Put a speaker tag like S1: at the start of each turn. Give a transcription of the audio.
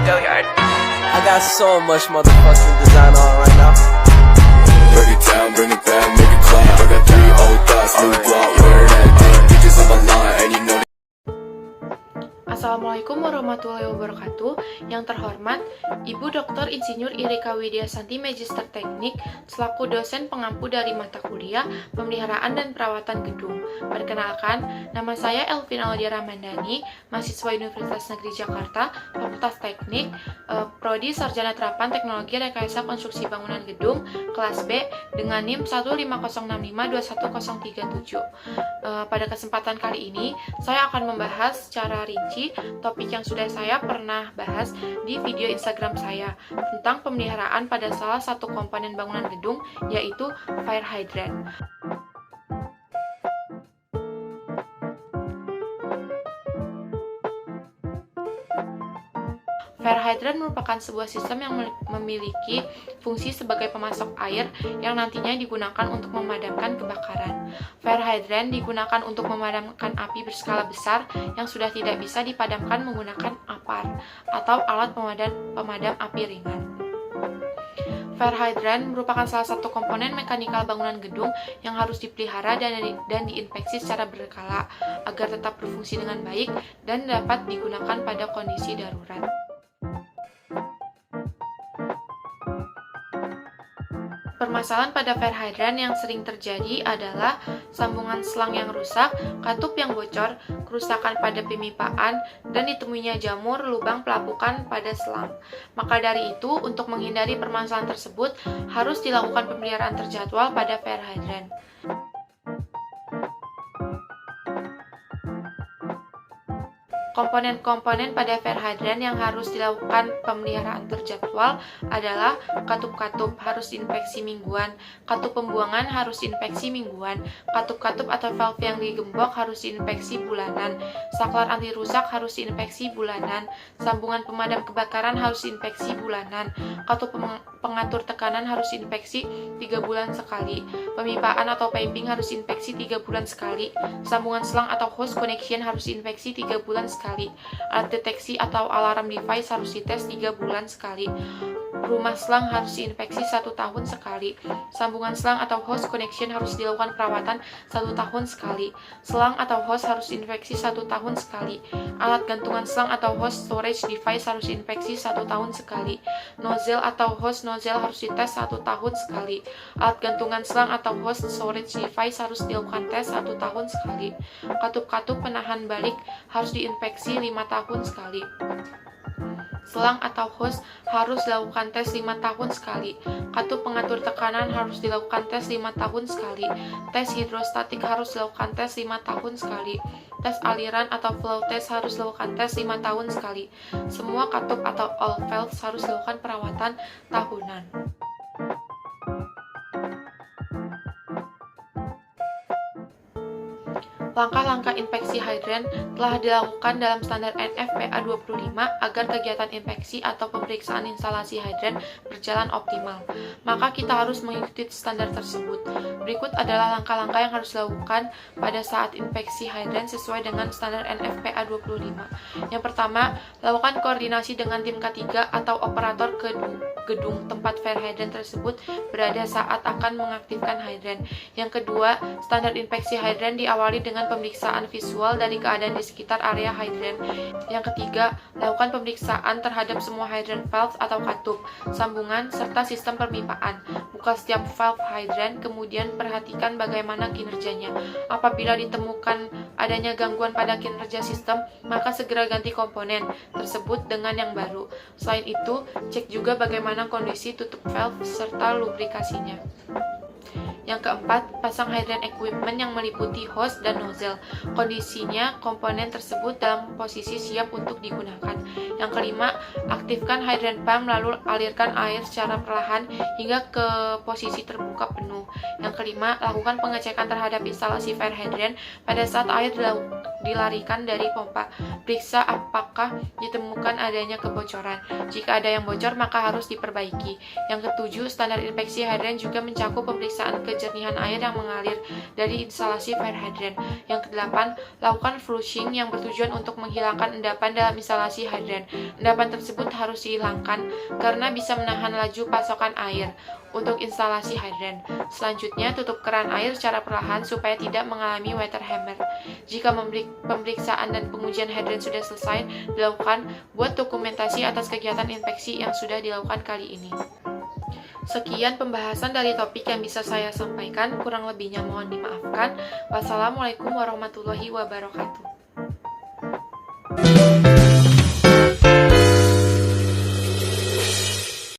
S1: I got so much motherfucking design on right now.
S2: Break it down, bring it back, make it clap. I got 3 old thoughts, new block, where that thing. Bitches on my line, and you know.
S3: Assalamualaikum warahmatullahi wabarakatuh. Yang terhormat, Ibu Dr. Insinyur Irika Widyasanti, Magister Teknik, selaku dosen pengampu dari mata kuliah Pemeliharaan dan Perawatan Gedung. Perkenalkan, nama saya Elvin Aulia Ramandani, mahasiswa Universitas Negeri Jakarta, Fakultas Teknik, Prodi Sarjana Terapan Teknologi Rekayasa Konstruksi Bangunan Gedung, kelas B, dengan NIM 15065211037. Pada kesempatan kali ini, saya akan membahas secara rinci topik yang sudah saya pernah bahas di video Instagram saya tentang pemeliharaan pada salah satu komponen bangunan gedung, yaitu fire hydrant. Fire hydrant merupakan sebuah sistem yang memiliki fungsi sebagai pemasok air yang nantinya digunakan untuk memadamkan kebakaran. Fire hydrant digunakan untuk memadamkan api berskala besar yang sudah tidak bisa dipadamkan menggunakan APAR atau alat pemadam api ringan. Fire hydrant merupakan salah satu komponen mekanikal bangunan gedung yang harus dipelihara dan diinspeksi secara berkala agar tetap berfungsi dengan baik dan dapat digunakan pada kondisi darurat. Permasalahan pada fire hydrant yang sering terjadi adalah sambungan selang yang rusak, katup yang bocor, kerusakan pada pemipaan, dan ditemuinya jamur lubang pelapukan pada selang. Maka dari itu, untuk menghindari permasalahan tersebut, harus dilakukan pemeliharaan terjadwal pada fire hydrant. Komponen-komponen pada fire hydrant yang harus dilakukan pemeliharaan terjadwal adalah katup-katup harus inspeksi mingguan, katup pembuangan harus inspeksi mingguan, katup-katup atau valve yang digembok harus inspeksi bulanan, saklar anti rusak harus inspeksi bulanan, sambungan pemadam kebakaran harus inspeksi bulanan, katup pengatur tekanan harus inspeksi 3 bulan sekali, pemipaan atau piping harus inspeksi 3 bulan sekali, sambungan selang atau hose connection harus inspeksi 3 bulan sekali. Alat deteksi atau alarm device harus dites 3 bulan sekali. Rumah selang harus diinspeksi 1 tahun sekali. Sambungan selang atau hose connection harus dilakukan perawatan 1 tahun sekali. Selang atau hose harus diinspeksi 1 tahun sekali. Alat gantungan selang atau hose storage device harus diinspeksi 1 tahun sekali. Nozzle atau hose nozzle harus dites 1 tahun sekali. Alat gantungan selang atau hose storage device harus dilakukan tes 1 tahun sekali. Katup-katup penahan balik harus diinspeksi 5 tahun sekali. Selang atau hose harus dilakukan tes 5 tahun sekali. Katup pengatur tekanan harus dilakukan tes 5 tahun sekali. Tes hidrostatik harus dilakukan tes 5 tahun sekali. Tes aliran atau flow test harus dilakukan tes 5 tahun sekali. Semua katup atau all valves harus dilakukan perawatan tahunan. Langkah-langkah inspeksi hydrant telah dilakukan dalam standar NFPA 25 agar kegiatan inspeksi atau pemeriksaan instalasi hydrant berjalan optimal. Maka kita harus mengikuti standar tersebut. Berikut adalah langkah-langkah yang harus dilakukan pada saat inspeksi hydrant sesuai dengan standar NFPA 25. Yang pertama, lakukan koordinasi dengan tim K3 atau operator gedung tempat fire hydrant tersebut berada saat akan mengaktifkan hydrant. Yang kedua, standar inspeksi hydrant diawali dengan pemeriksaan visual dari keadaan di sekitar area hydrant. Yang ketiga, lakukan pemeriksaan terhadap semua hydrant valve atau katup, sambungan, serta sistem perpipaan. Buka setiap valve hydrant, kemudian perhatikan bagaimana kinerjanya. Apabila ditemukan adanya gangguan pada kinerja sistem, maka segera ganti komponen tersebut dengan yang baru. Selain itu, cek juga bagaimana kondisi tutup valve serta lubrikasinya. Yang keempat, pasang hydrant equipment yang meliputi hose dan nozzle. Kondisinya, komponen tersebut dalam posisi siap untuk digunakan. Yang kelima, aktifkan hydrant pump lalu alirkan air secara perlahan hingga ke posisi terbuka penuh. Yang kelima, lakukan pengecekan terhadap instalasi fire hydrant pada saat air dilarikan dari pompa. Periksa apakah ditemukan adanya kebocoran. Jika ada yang bocor, maka harus diperbaiki. Yang ketujuh, standar inspeksi hidran juga mencakup pemeriksaan kejernihan air yang mengalir dari instalasi fire hydrant. Yang kedelapan, lakukan flushing yang bertujuan untuk menghilangkan endapan dalam instalasi hidran. Endapan tersebut harus dihilangkan karena bisa menahan laju pasokan air untuk instalasi hidran. Selanjutnya, tutup keran air secara perlahan supaya tidak mengalami water hammer. Jika pemeriksaan dan pengujian hidran sudah selesai dilakukan, buat dokumentasi atas kegiatan inspeksi yang sudah dilakukan kali ini. Sekian pembahasan dari topik yang bisa saya sampaikan, kurang lebihnya mohon dimaafkan. Wassalamualaikum warahmatullahi wabarakatuh.